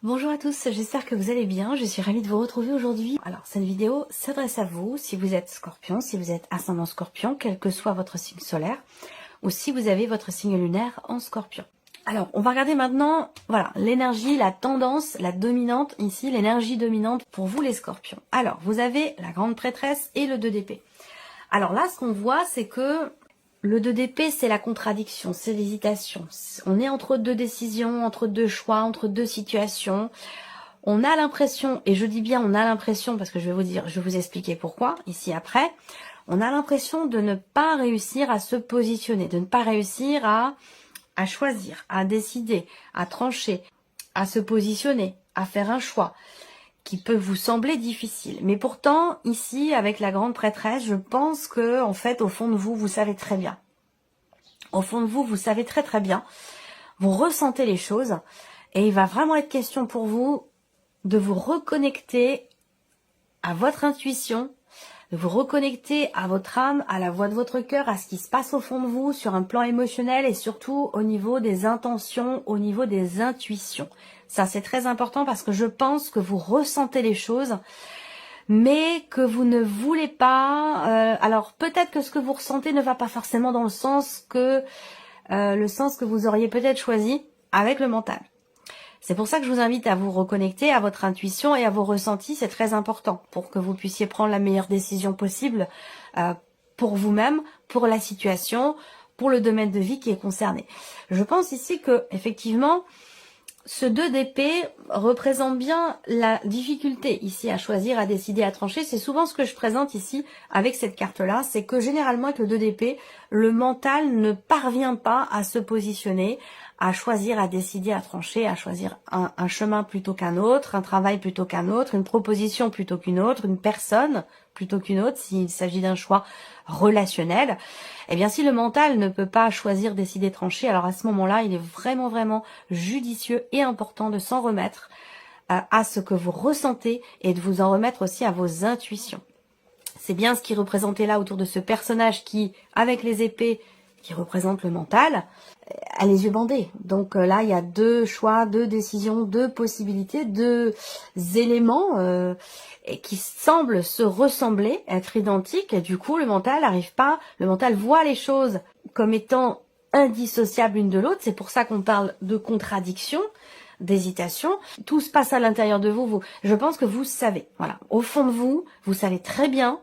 Bonjour à tous, j'espère que vous allez bien, je suis ravie de vous retrouver aujourd'hui. Alors cette vidéo s'adresse à vous si vous êtes scorpion, si vous êtes ascendant scorpion, quel que soit votre signe solaire, ou si vous avez votre signe lunaire en scorpion. Alors on va regarder maintenant, voilà, l'énergie, la tendance, la dominante ici, l'énergie dominante pour vous les scorpions. Alors vous avez la grande prêtresse et le 2 d'épée. Alors là ce qu'on voit c'est que le 2 d'épée, c'est la contradiction, c'est l'hésitation. On est entre deux décisions, entre deux choix, entre deux situations. On a l'impression, et je dis bien on a l'impression, parce que je vais vous expliquer pourquoi, ici après, on a l'impression de ne pas réussir à se positionner, de ne pas réussir à choisir, à décider, à trancher, à se positionner, à faire un choix qui peut vous sembler difficile. Mais pourtant, ici, avec la grande prêtresse, je pense que, en fait, au fond de vous, vous savez très bien. Au fond de vous, vous savez très très bien. Vous ressentez les choses. Et il va vraiment être question pour vous de vous reconnecter à votre intuition, de vous reconnecter à votre âme, à la voix de votre cœur, à ce qui se passe au fond de vous, sur un plan émotionnel et surtout au niveau des intentions, au niveau des intuitions. Ça, c'est très important parce que je pense que vous ressentez les choses, mais que vous ne voulez pas... alors, peut-être que ce que vous ressentez ne va pas forcément dans le sens que vous auriez peut-être choisi avec le mental. C'est pour ça que je vous invite à vous reconnecter à votre intuition et à vos ressentis, c'est très important pour que vous puissiez prendre la meilleure décision possible pour vous-même, pour la situation, pour le domaine de vie qui est concerné. Je pense ici que effectivement, ce 2 d'épée représente bien la difficulté ici à choisir, à décider, à trancher. C'est souvent ce que je présente ici avec cette carte-là, c'est que généralement avec le 2 d'épée, le mental ne parvient pas à se positionner, à choisir, à décider, à trancher, à choisir un chemin plutôt qu'un autre, un travail plutôt qu'un autre, une proposition plutôt qu'une autre, une personne plutôt qu'une autre, s'il s'agit d'un choix relationnel. Eh bien, si le mental ne peut pas choisir, décider, trancher, alors à ce moment-là, il est vraiment judicieux et important de s'en remettre à ce que vous ressentez et de vous en remettre aussi à vos intuitions. C'est bien ce qui est représenté là autour de ce personnage qui, avec les épées, qui représente le mental, a les yeux bandés. Donc là, il y a deux choix, deux décisions, deux possibilités, deux éléments qui semblent se ressembler, être identiques. Et du coup, le mental n'arrive pas, le mental voit les choses comme étant indissociables l'une de l'autre. C'est pour ça qu'on parle de contradiction, d'hésitation. Tout se passe à l'intérieur de vous. Je pense que vous savez. Voilà, au fond de vous, vous savez très bien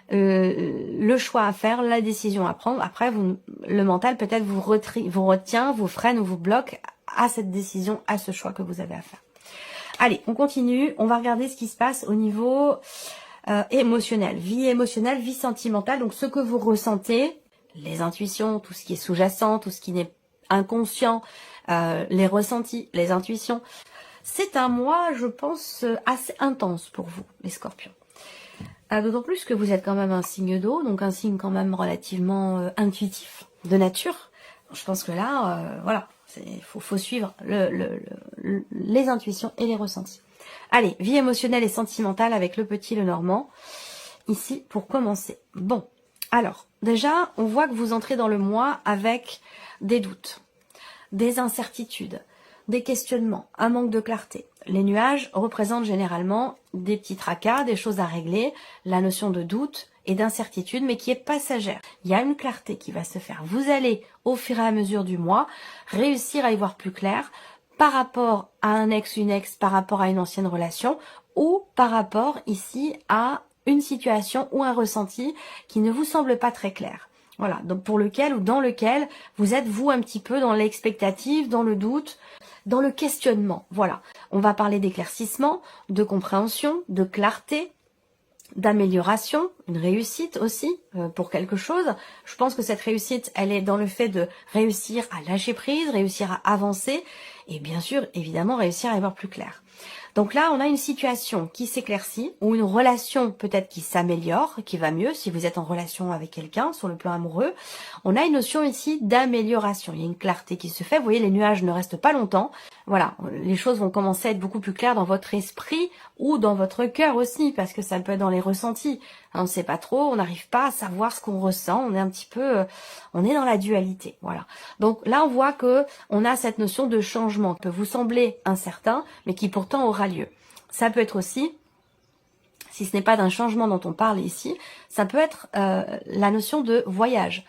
le choix à faire, la décision à prendre. Après, le mental peut-être vous retient, vous freine ou vous bloque à cette décision, à ce choix que vous avez à faire. Allez, on continue. On va regarder ce qui se passe au niveau émotionnel. Vie émotionnelle, vie sentimentale. Donc, ce que vous ressentez, les intuitions, tout ce qui est sous-jacent, tout ce qui n'est inconscient, les ressentis, les intuitions. C'est un mois, je pense, assez intense pour vous, les scorpions. D'autant plus que vous êtes quand même un signe d'eau, donc un signe quand même relativement intuitif de nature. Je pense que là, voilà, faut suivre les intuitions et les ressentis. Allez, vie émotionnelle et sentimentale avec le petit, le normand, ici pour commencer. Bon, alors, déjà, on voit que vous entrez dans le mois avec des doutes, des incertitudes, des questionnements, un manque de clarté. Les nuages représentent généralement des petits tracas, des choses à régler, la notion de doute et d'incertitude, mais qui est passagère. Il y a une clarté qui va se faire. Vous allez, au fur et à mesure du mois, réussir à y voir plus clair par rapport à un ex, une ex, par rapport à une ancienne relation, ou par rapport ici à une situation ou un ressenti qui ne vous semble pas très clair. Voilà, donc pour lequel ou dans lequel vous êtes vous un petit peu dans l'expectative, dans le doute, dans le questionnement. Voilà, on va parler d'éclaircissement, de compréhension, de clarté, d'amélioration, une réussite aussi pour quelque chose. Je pense que cette réussite, elle est dans le fait de réussir à lâcher prise, réussir à avancer et bien sûr, évidemment, réussir à y voir plus clair. Donc là, on a une situation qui s'éclaircit ou une relation peut-être qui s'améliore, qui va mieux si vous êtes en relation avec quelqu'un sur le plan amoureux. On a une notion ici d'amélioration. Il y a une clarté qui se fait. Vous voyez, les nuages ne restent pas longtemps. voilà, les choses vont commencer à être beaucoup plus claires dans votre esprit ou dans votre cœur aussi, parce que ça peut être dans les ressentis. On ne sait pas trop, on n'arrive pas à savoir ce qu'on ressent, on est un petit peu, on est dans la dualité, voilà. Donc là, on voit que on a cette notion de changement qui peut vous sembler incertain, mais qui pourtant aura lieu. Ça peut être aussi, si ce n'est pas d'un changement dont on parle ici, ça peut être la notion de voyage.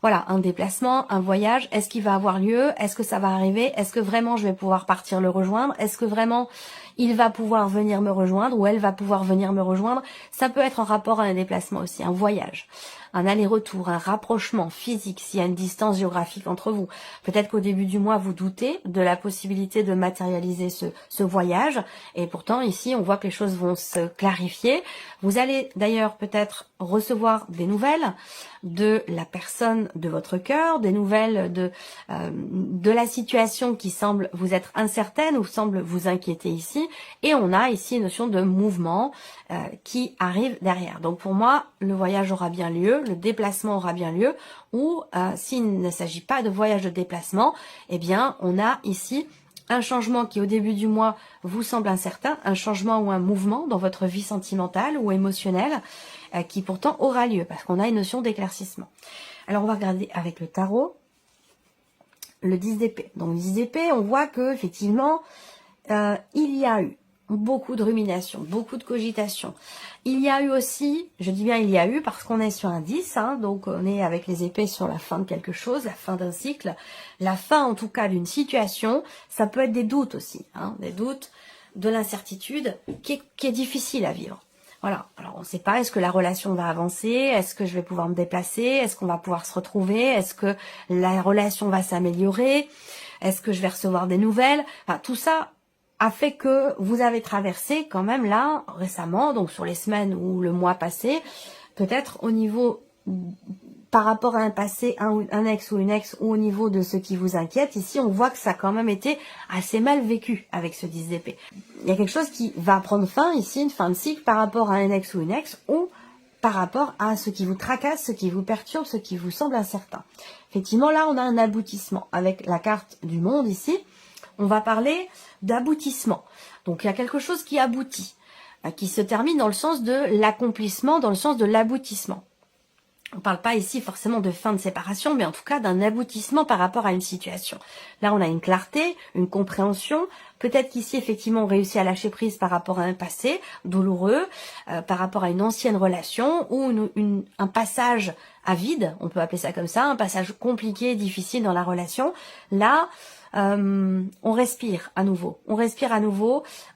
Voilà, un déplacement, un voyage, est-ce qu'il va avoir lieu? Est-ce que ça va arriver? Est-ce que vraiment je vais pouvoir partir le rejoindre? Est-ce que vraiment il va pouvoir venir me rejoindre ou elle va pouvoir venir me rejoindre? Ça peut être en rapport à un déplacement aussi, un voyage, un aller-retour, un rapprochement physique s'il y a une distance géographique entre vous. Peut-être qu'au début du mois, vous doutez de la possibilité de matérialiser ce voyage et pourtant ici, on voit que les choses vont se clarifier. Vous allez d'ailleurs peut-être recevoir des nouvelles de la personne de votre cœur, des nouvelles de la situation qui semble vous être incertaine ou semble vous inquiéter ici. Et on a ici une notion de mouvement qui arrive derrière. Donc pour moi, le voyage aura bien lieu, le déplacement aura bien lieu, ou s'il ne s'agit pas de voyage de déplacement, eh bien on a ici un changement qui au début du mois vous semble incertain, un changement ou un mouvement dans votre vie sentimentale ou émotionnelle qui pourtant aura lieu parce qu'on a une notion d'éclaircissement. Alors on va regarder avec le tarot le 10 d'épée. Donc le 10 d'épée, on voit que effectivement il y a eu beaucoup de rumination, beaucoup de cogitation. Il y a eu aussi, je dis bien il y a eu parce qu'on est sur un 10, hein, donc on est avec les épées sur la fin de quelque chose, la fin d'un cycle, la fin en tout cas d'une situation. Ça peut être des doutes aussi, hein, des doutes, de l'incertitude qui est difficile à vivre. Voilà, alors on ne sait pas, est-ce que la relation va avancer, est-ce que je vais pouvoir me déplacer, est-ce qu'on va pouvoir se retrouver, est-ce que la relation va s'améliorer, est-ce que je vais recevoir des nouvelles, enfin tout ça a fait que vous avez traversé quand même là, récemment, donc sur les semaines ou le mois passé, peut-être au niveau, par rapport à un passé, un ex ou une ex, ou au niveau de ce qui vous inquiète, ici on voit que ça a quand même été assez mal vécu avec ce 10 d'épée. Il y a quelque chose qui va prendre fin ici, une fin de cycle par rapport à un ex ou une ex, ou par rapport à ce qui vous tracasse, ce qui vous perturbe, ce qui vous semble incertain. Effectivement, là on a un aboutissement avec la carte du monde ici. On va parler d'aboutissement. Donc il y a quelque chose qui aboutit, qui se termine dans le sens de l'accomplissement, dans le sens de l'aboutissement. On ne parle pas ici forcément de fin de séparation, mais en tout cas d'un aboutissement par rapport à une situation. Là, on a une clarté, une compréhension. Peut-être qu'ici, effectivement, on réussit à lâcher prise par rapport à un passé douloureux, par rapport à une ancienne relation ou un passage à vide, on peut appeler ça comme ça, un passage compliqué, difficile dans la relation. Là, on respire à nouveau,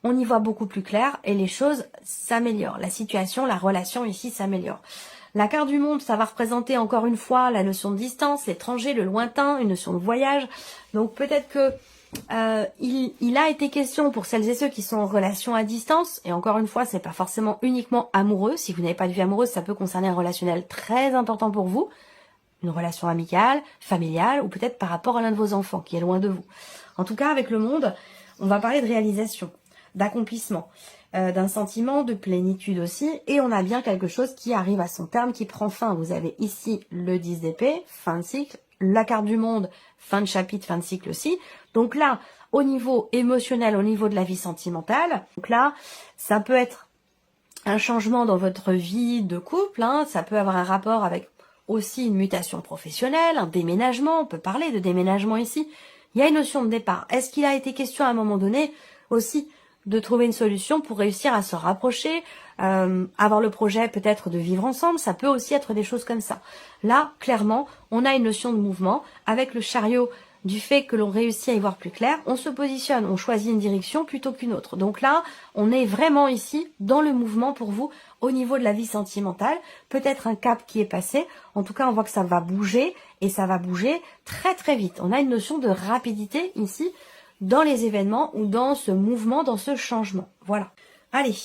on y voit beaucoup plus clair et les choses s'améliorent. La situation, la relation ici s'améliore. La carte du monde, ça va représenter encore une fois la notion de distance, l'étranger, le lointain, une notion de voyage. Donc peut-être que il a été question pour celles et ceux qui sont en relation à distance, et encore une fois, c'est pas forcément uniquement amoureux. Si vous n'avez pas de vie amoureuse, ça peut concerner un relationnel très important pour vous. Une relation amicale, familiale, ou peut-être par rapport à l'un de vos enfants qui est loin de vous. En tout cas, avec le monde, on va parler de réalisation, d'accomplissement, d'un sentiment de plénitude aussi, et on a bien quelque chose qui arrive à son terme, qui prend fin. Vous avez ici le 10 d'épée, fin de cycle, la carte du monde, fin de chapitre, fin de cycle aussi. Donc là, au niveau émotionnel, au niveau de la vie sentimentale, donc là, ça peut être un changement dans votre vie de couple, hein, ça peut avoir un rapport avec aussi une mutation professionnelle, un déménagement, on peut parler de déménagement ici. Il y a une notion de départ. Est-ce qu'il a été question à un moment donné aussi de trouver une solution pour réussir à se rapprocher, avoir le projet peut-être de vivre ensemble, ça peut aussi être des choses comme ça. Là, clairement, on a une notion de mouvement avec le chariot du fait que l'on réussit à y voir plus clair, on se positionne, on choisit une direction plutôt qu'une autre. Donc là, on est vraiment ici dans le mouvement pour vous au niveau de la vie sentimentale. Peut-être un cap qui est passé. En tout cas, on voit que ça va bouger et ça va bouger très très vite. On a une notion de rapidité ici dans les événements ou dans ce mouvement, dans ce changement. Voilà. Allez,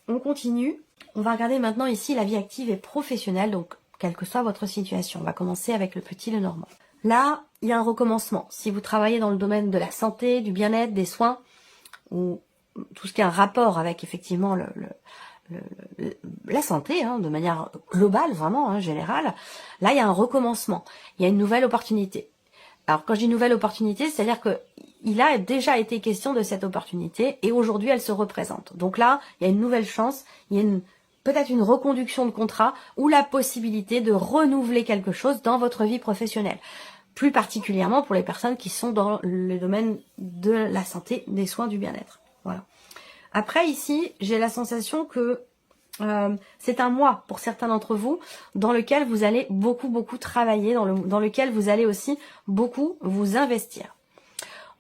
on continue. On va regarder maintenant ici la vie active et professionnelle, donc quelle que soit votre situation. On va commencer avec le petit, le normand. Là, il y a un recommencement. Si vous travaillez dans le domaine de la santé, du bien-être, des soins, ou tout ce qui a un rapport avec effectivement la santé, hein, de manière globale, vraiment, hein, générale, là, il y a un recommencement. Il y a une nouvelle opportunité. Alors quand je dis nouvelle opportunité, c'est-à-dire que il a déjà été question de cette opportunité et aujourd'hui elle se représente. Donc là, il y a une nouvelle chance, il y a peut-être une reconduction de contrat ou la possibilité de renouveler quelque chose dans votre vie professionnelle. Plus particulièrement pour les personnes qui sont dans le domaine de la santé, des soins, du bien-être. Voilà. Après ici, j'ai la sensation que c'est un mois pour certains d'entre vous dans lequel vous allez beaucoup travailler, dans lequel vous allez aussi beaucoup vous investir.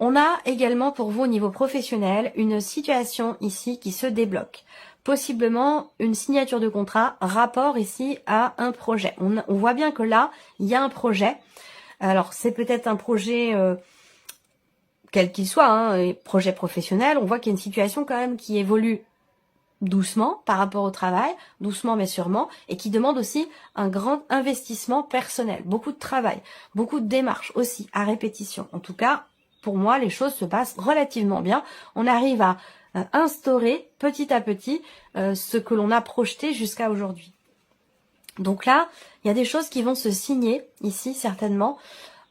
On a également pour vous au niveau professionnel une situation ici qui se débloque. Possiblement une signature de contrat, rapport ici à un projet. On voit bien que là, il y a un projet. Alors c'est peut-être un projet quel qu'il soit, hein, projet professionnel. On voit qu'il y a une situation quand même qui évolue doucement par rapport au travail, doucement mais sûrement, et qui demande aussi un grand investissement personnel, beaucoup de travail, beaucoup de démarches aussi à répétition. En tout cas, pour moi, les choses se passent relativement bien. On arrive à instaurer petit à petit ce que l'on a projeté jusqu'à aujourd'hui. Donc là, il y a des choses qui vont se signer ici certainement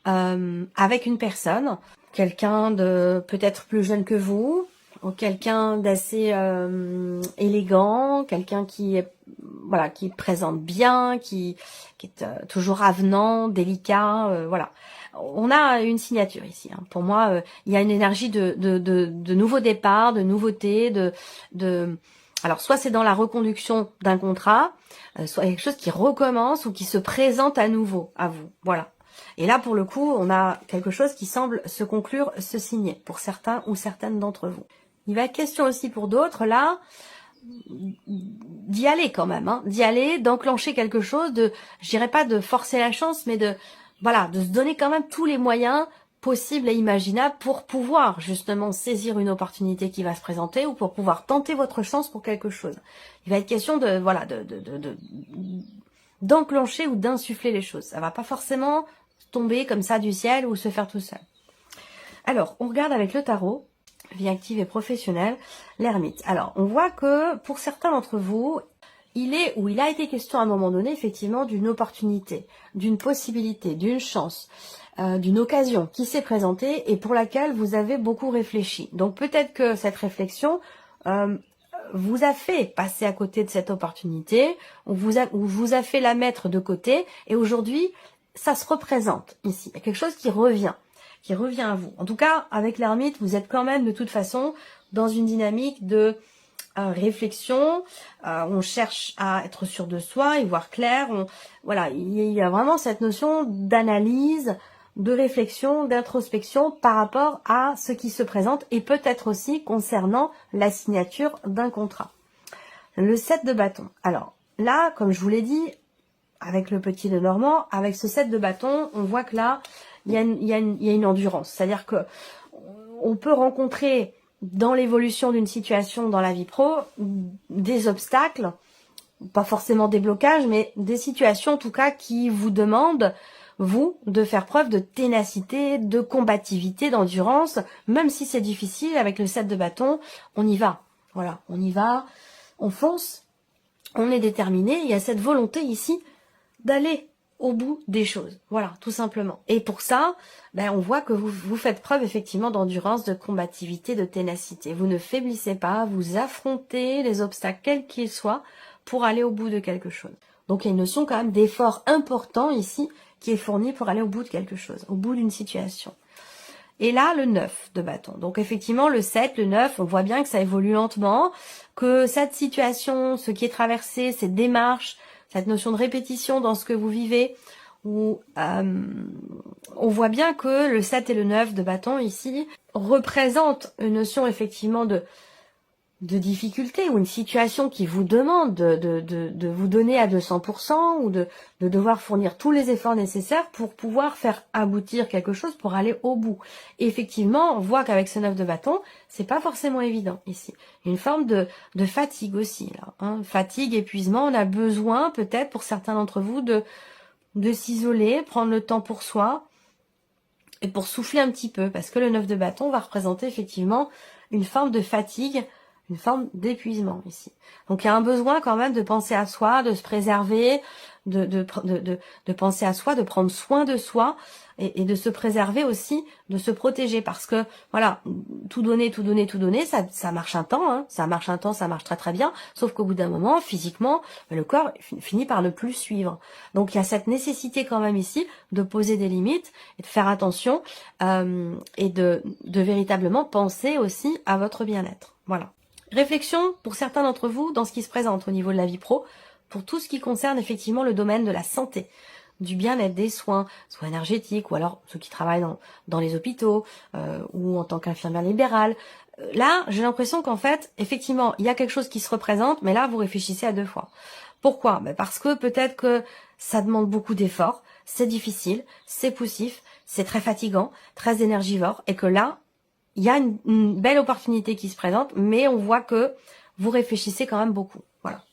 avec une personne, quelqu'un de peut-être plus jeune que vous, ou quelqu'un d'assez élégant, quelqu'un qui est voilà, qui présente bien, qui est toujours avenant, délicat, voilà. On a une signature ici. Hein. Pour moi, il y a une énergie de nouveau départ, de nouveauté, alors soit c'est dans la reconduction d'un contrat, soit quelque chose qui recommence ou qui se présente à nouveau à vous. Voilà. Et là, pour le coup, on a quelque chose qui semble se conclure, se signer pour certains ou certaines d'entre vous. Il va être question aussi pour d'autres, là, d'y aller quand même, hein, d'y aller, d'enclencher quelque chose, je dirais pas de forcer la chance, mais de se donner quand même tous les moyens possibles et imaginables pour pouvoir justement saisir une opportunité qui va se présenter ou pour pouvoir tenter votre chance pour quelque chose. Il va être question d'enclencher ou d'insuffler les choses. Ça va pas forcément tomber comme ça du ciel ou se faire tout seul. Alors, on regarde avec le tarot, vie active et professionnelle, l'ermite. Alors, on voit que pour certains d'entre vous, il a été question à un moment donné, effectivement, d'une opportunité, d'une possibilité, d'une chance, d'une occasion qui s'est présentée et pour laquelle vous avez beaucoup réfléchi. Donc, peut-être que cette réflexion vous a fait passer à côté de cette opportunité, ou vous a fait la mettre de côté, et aujourd'hui, ça se représente ici. Il y a quelque chose qui revient à vous. En tout cas, avec l'ermite, vous êtes quand même de toute façon dans une dynamique de réflexion. On cherche à être sûr de soi et voir clair. Voilà, il y a vraiment cette notion d'analyse, de réflexion, d'introspection par rapport à ce qui se présente et peut-être aussi concernant la signature d'un contrat. Le 7 de bâton. Alors là, comme je vous l'ai dit, avec le petit Lenormand, avec ce 7 de bâton, on voit que là, il y a une endurance. C'est-à-dire que on peut rencontrer dans l'évolution d'une situation dans la vie pro des obstacles, pas forcément des blocages, mais des situations en tout cas qui vous demandent, vous, de faire preuve de ténacité, de combativité, d'endurance, même si c'est difficile. Avec le 7 de bâton, on y va. Voilà, on y va, on fonce, on est déterminé. Il y a cette volonté ici d'aller au bout des choses. Voilà, tout simplement. Et pour ça, on voit que vous faites preuve effectivement d'endurance, de combativité, de ténacité. Vous ne faiblissez pas, vous affrontez les obstacles quels qu'ils soient pour aller au bout de quelque chose. Donc il y a une notion quand même d'effort important ici qui est fourni pour aller au bout de quelque chose, au bout d'une situation. Et là, le 9 de bâton. Donc effectivement, le 7, le 9, on voit bien que ça évolue lentement, que cette situation, ce qui est traversé, cette démarche, cette notion de répétition dans ce que vous vivez, où on voit bien que le 7 et le 9 de bâton ici représentent une notion effectivement de difficulté ou une situation qui vous demande de vous donner à 200% ou de devoir fournir tous les efforts nécessaires pour pouvoir faire aboutir quelque chose, pour aller au bout. Et effectivement, on voit qu'avec ce 9 de bâton, c'est pas forcément évident ici. Une forme de fatigue aussi, là. Hein. Fatigue, épuisement, on a besoin peut-être pour certains d'entre vous de s'isoler, prendre le temps pour soi et pour souffler un petit peu, parce que le 9 de bâton va représenter effectivement une forme de fatigue une forme d'épuisement ici. Donc il y a un besoin quand même de penser à soi, de se préserver, de penser à soi, de prendre soin de soi et de se préserver aussi, de se protéger parce que voilà, tout donner, ça marche un temps, hein, ça marche très très bien, sauf qu'au bout d'un moment, physiquement, le corps finit par ne plus suivre. Donc il y a cette nécessité quand même ici de poser des limites et de faire attention et de véritablement penser aussi à votre bien-être. Voilà. Réflexion pour certains d'entre vous dans ce qui se présente au niveau de la vie pro, pour tout ce qui concerne effectivement le domaine de la santé, du bien-être, des soins énergétiques, ou alors ceux qui travaillent dans les hôpitaux, ou en tant qu'infirmière libérale. Là, j'ai l'impression qu'en fait, effectivement, il y a quelque chose qui se représente, mais là, vous réfléchissez à deux fois. Pourquoi? Parce que peut-être que ça demande beaucoup d'efforts, c'est difficile, c'est poussif, c'est très fatigant, très énergivore, et que là, il y a une belle opportunité qui se présente, mais on voit que vous réfléchissez quand même beaucoup. Voilà.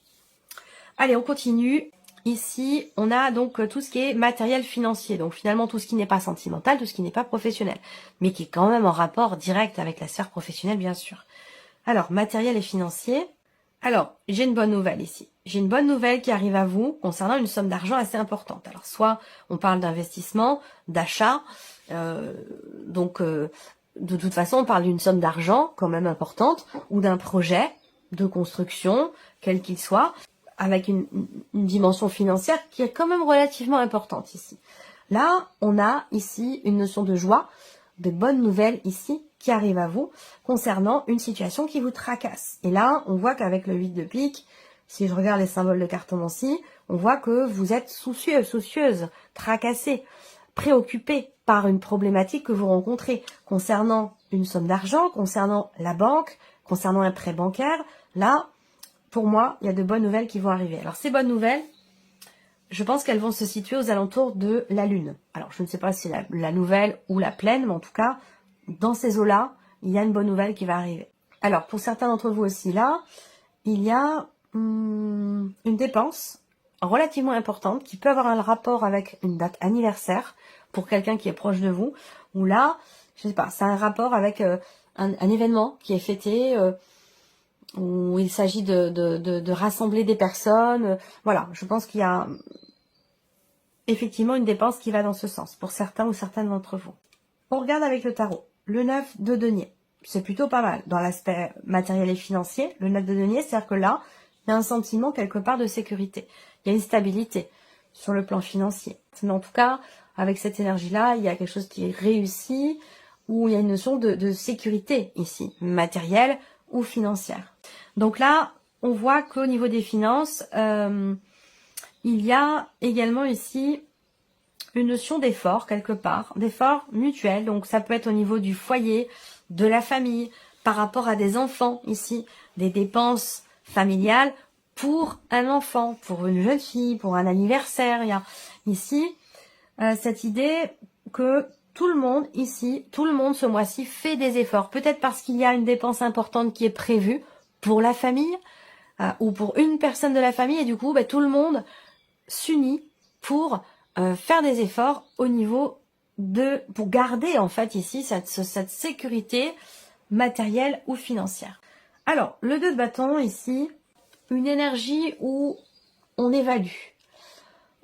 Allez, on continue. Ici, on a donc tout ce qui est matériel financier. Donc finalement, tout ce qui n'est pas sentimental, tout ce qui n'est pas professionnel. Mais qui est quand même en rapport direct avec la sphère professionnelle, bien sûr. Alors, matériel et financier. Alors, j'ai une bonne nouvelle ici. J'ai une bonne nouvelle qui arrive à vous concernant une somme d'argent assez importante. Alors, soit on parle d'investissement, d'achat. De toute façon, on parle d'une somme d'argent quand même importante ou d'un projet de construction, quel qu'il soit, avec une dimension financière qui est quand même relativement importante ici. Là, on a ici une notion de joie, de bonnes nouvelles ici qui arrivent à vous concernant une situation qui vous tracasse. Et là, on voit qu'avec le 8 de pique, si je regarde les symboles de cartomancie, on voit que vous êtes soucieux, soucieuse, tracassé, préoccupé par une problématique que vous rencontrez concernant une somme d'argent, concernant la banque, concernant un prêt bancaire. Là, pour moi, il y a de bonnes nouvelles qui vont arriver. Alors, ces bonnes nouvelles, je pense qu'elles vont se situer aux alentours de la Lune. Alors, je ne sais pas si c'est la nouvelle ou la pleine, mais en tout cas, dans ces eaux-là, il y a une bonne nouvelle qui va arriver. Alors, pour certains d'entre vous aussi, là, il y a une dépense relativement importante qui peut avoir un rapport avec une date anniversaire pour quelqu'un qui est proche de vous, ou là, je sais pas, c'est un rapport avec un événement qui est fêté, où il s'agit de rassembler des personnes. Voilà, je pense qu'il y a effectivement une dépense qui va dans ce sens, pour certains ou certaines d'entre vous. On regarde avec le tarot. Le 9 de denier, c'est plutôt pas mal. Dans l'aspect matériel et financier, le 9 de denier, c'est-à-dire que là, il y a un sentiment quelque part de sécurité. Il y a une stabilité sur le plan financier. Mais en tout cas, avec cette énergie-là, il y a quelque chose qui est réussi, où il y a une notion de sécurité ici, matérielle ou financière. Donc là, on voit qu'au niveau des finances, il y a également ici une notion d'effort quelque part, d'effort mutuel. Donc ça peut être au niveau du foyer, de la famille, par rapport à des enfants ici, des dépenses familiales pour un enfant, pour une jeune fille, pour un anniversaire. Il y a ici cette idée que tout le monde ici, tout le monde ce mois-ci fait des efforts. Peut-être parce qu'il y a une dépense importante qui est prévue pour la famille ou pour une personne de la famille et du coup tout le monde s'unit pour faire des efforts au niveau pour garder en fait ici cette sécurité matérielle ou financière. Alors, le 2 de bâton ici, une énergie où on évalue.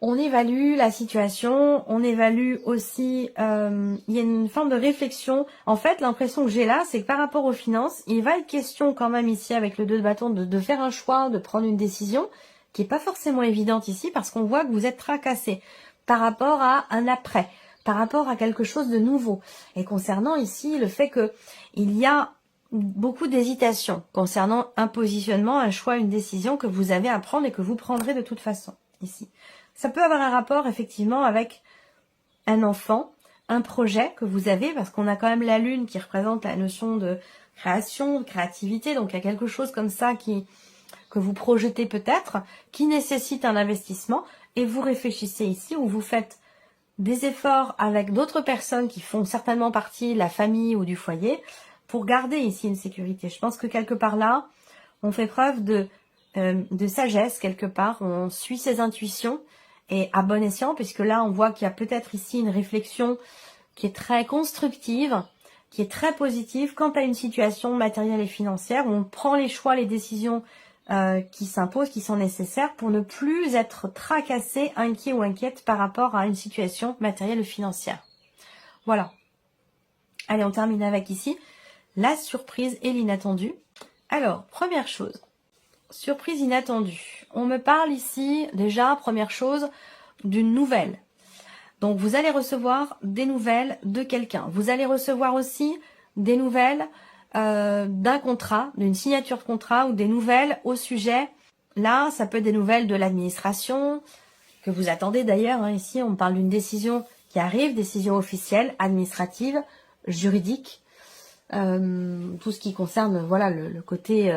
On évalue la situation, on évalue aussi, il y a une forme de réflexion. En fait, l'impression que j'ai là, c'est que par rapport aux finances, il va être question quand même ici avec le 2 de bâton de faire un choix, de prendre une décision qui est pas forcément évidente ici parce qu'on voit que vous êtes tracassé par rapport à un après, par rapport à quelque chose de nouveau. Et concernant ici le fait que il y a beaucoup d'hésitation concernant un positionnement, un choix, une décision que vous avez à prendre et que vous prendrez de toute façon ici. Ça peut avoir un rapport effectivement avec un enfant, un projet que vous avez, parce qu'on a quand même la lune qui représente la notion de création, de créativité, donc il y a quelque chose comme ça que vous projetez peut-être, qui nécessite un investissement, et vous réfléchissez ici, où vous faites des efforts avec d'autres personnes qui font certainement partie de la famille ou du foyer, pour garder ici une sécurité. Je pense que quelque part là, on fait preuve de sagesse quelque part, on suit ses intuitions, et à bon escient, puisque là on voit qu'il y a peut-être ici une réflexion qui est très constructive, qui est très positive quant à une situation matérielle et financière où on prend les choix, les décisions qui s'imposent, qui sont nécessaires pour ne plus être tracassé, inquiet ou inquiète par rapport à une situation matérielle ou financière. Voilà. Allez, on termine avec ici la surprise et l'inattendu. Alors, première chose, surprise inattendue. On me parle ici, déjà, première chose, d'une nouvelle. Donc, vous allez recevoir des nouvelles de quelqu'un. Vous allez recevoir aussi des nouvelles d'un contrat, d'une signature de contrat ou des nouvelles au sujet. Là, ça peut être des nouvelles de l'administration, que vous attendez d'ailleurs. Hein, ici, on parle d'une décision qui arrive, décision officielle, administrative, juridique. Tout ce qui concerne voilà le côté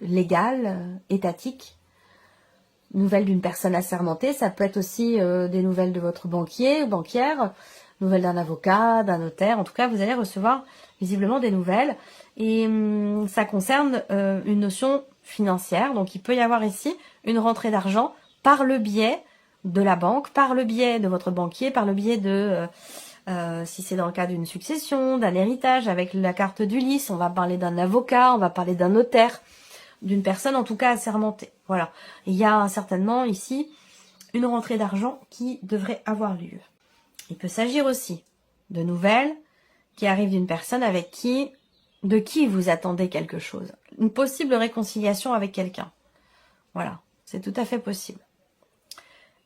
légal, étatique. Nouvelles d'une personne assermentée, ça peut être aussi des nouvelles de votre banquier ou banquière, nouvelles d'un avocat, d'un notaire. En tout cas, vous allez recevoir visiblement des nouvelles. Et ça concerne une notion financière. Donc, il peut y avoir ici une rentrée d'argent par le biais de la banque, par le biais de votre banquier, par le biais de... si c'est dans le cas d'une succession, d'un héritage, avec la carte d'Ulysse, on va parler d'un avocat, on va parler d'un notaire, d'une personne en tout cas assermentée. Voilà. Il y a certainement ici une rentrée d'argent qui devrait avoir lieu. Il peut s'agir aussi de nouvelles qui arrivent d'une personne de qui vous attendez quelque chose. Une possible réconciliation avec quelqu'un. Voilà. C'est tout à fait possible.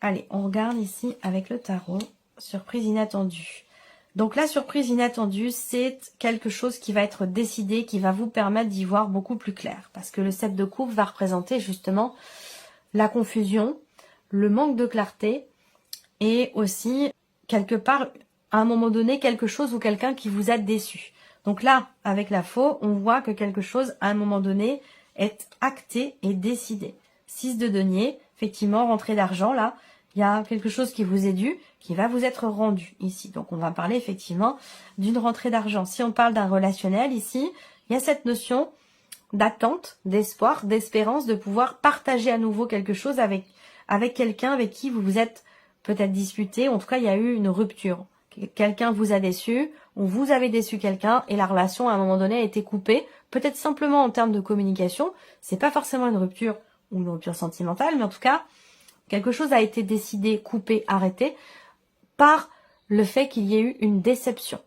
Allez, on regarde ici avec le tarot. Surprise inattendue. Donc la surprise inattendue, c'est quelque chose qui va être décidé, qui va vous permettre d'y voir beaucoup plus clair. Parce que le 7 de coupe va représenter justement la confusion, le manque de clarté et aussi, quelque part, à un moment donné, quelque chose ou quelqu'un qui vous a déçu. Donc là, avec la faux, on voit que quelque chose, à un moment donné, est acté et décidé. 6 de denier, effectivement, rentrée d'argent, là, il y a quelque chose qui vous est dû, qui va vous être rendu ici. Donc, on va parler effectivement d'une rentrée d'argent. Si on parle d'un relationnel ici, il y a cette notion d'attente, d'espoir, d'espérance, de pouvoir partager à nouveau quelque chose avec quelqu'un avec qui vous vous êtes peut-être disputé. En tout cas, il y a eu une rupture. Quelqu'un vous a déçu, ou vous avez déçu quelqu'un, et la relation, à un moment donné, a été coupée. Peut-être simplement en termes de communication. C'est pas forcément une rupture ou une rupture sentimentale, mais en tout cas, quelque chose a été décidé, coupé, arrêté par le fait qu'il y ait eu une déception,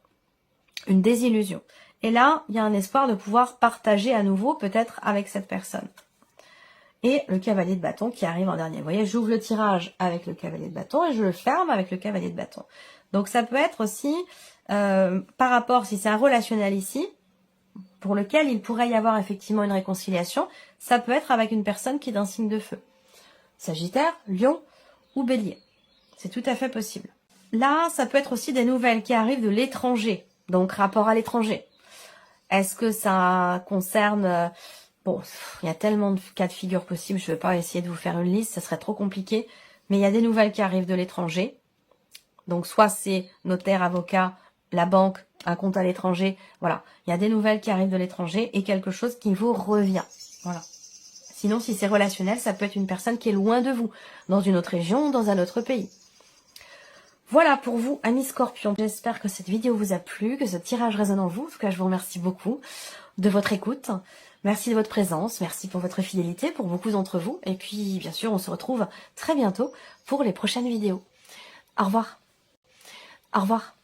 une désillusion. Et là, il y a un espoir de pouvoir partager à nouveau, peut-être, avec cette personne. Et le cavalier de bâton qui arrive en dernier. Vous voyez, j'ouvre le tirage avec le cavalier de bâton et je le ferme avec le cavalier de bâton. Donc ça peut être aussi, par rapport, si c'est un relationnel ici, pour lequel il pourrait y avoir effectivement une réconciliation, ça peut être avec une personne qui est d'un signe de feu. Sagittaire, Lion ou Bélier. C'est tout à fait possible. Là, ça peut être aussi des nouvelles qui arrivent de l'étranger, donc rapport à l'étranger. Est-ce que ça concerne... Bon, il y a tellement de cas de figure possibles, je ne vais pas essayer de vous faire une liste, ça serait trop compliqué. Mais il y a des nouvelles qui arrivent de l'étranger. Donc soit c'est notaire, avocat, la banque, un compte à l'étranger. Voilà, il y a des nouvelles qui arrivent de l'étranger et quelque chose qui vous revient. Voilà. Sinon, si c'est relationnel, ça peut être une personne qui est loin de vous, dans une autre région, dans un autre pays. Voilà pour vous, amis Scorpions. J'espère que cette vidéo vous a plu, que ce tirage résonne en vous. En tout cas, je vous remercie beaucoup de votre écoute. Merci de votre présence, merci pour votre fidélité, pour beaucoup d'entre vous. Et puis, bien sûr, on se retrouve très bientôt pour les prochaines vidéos. Au revoir. Au revoir.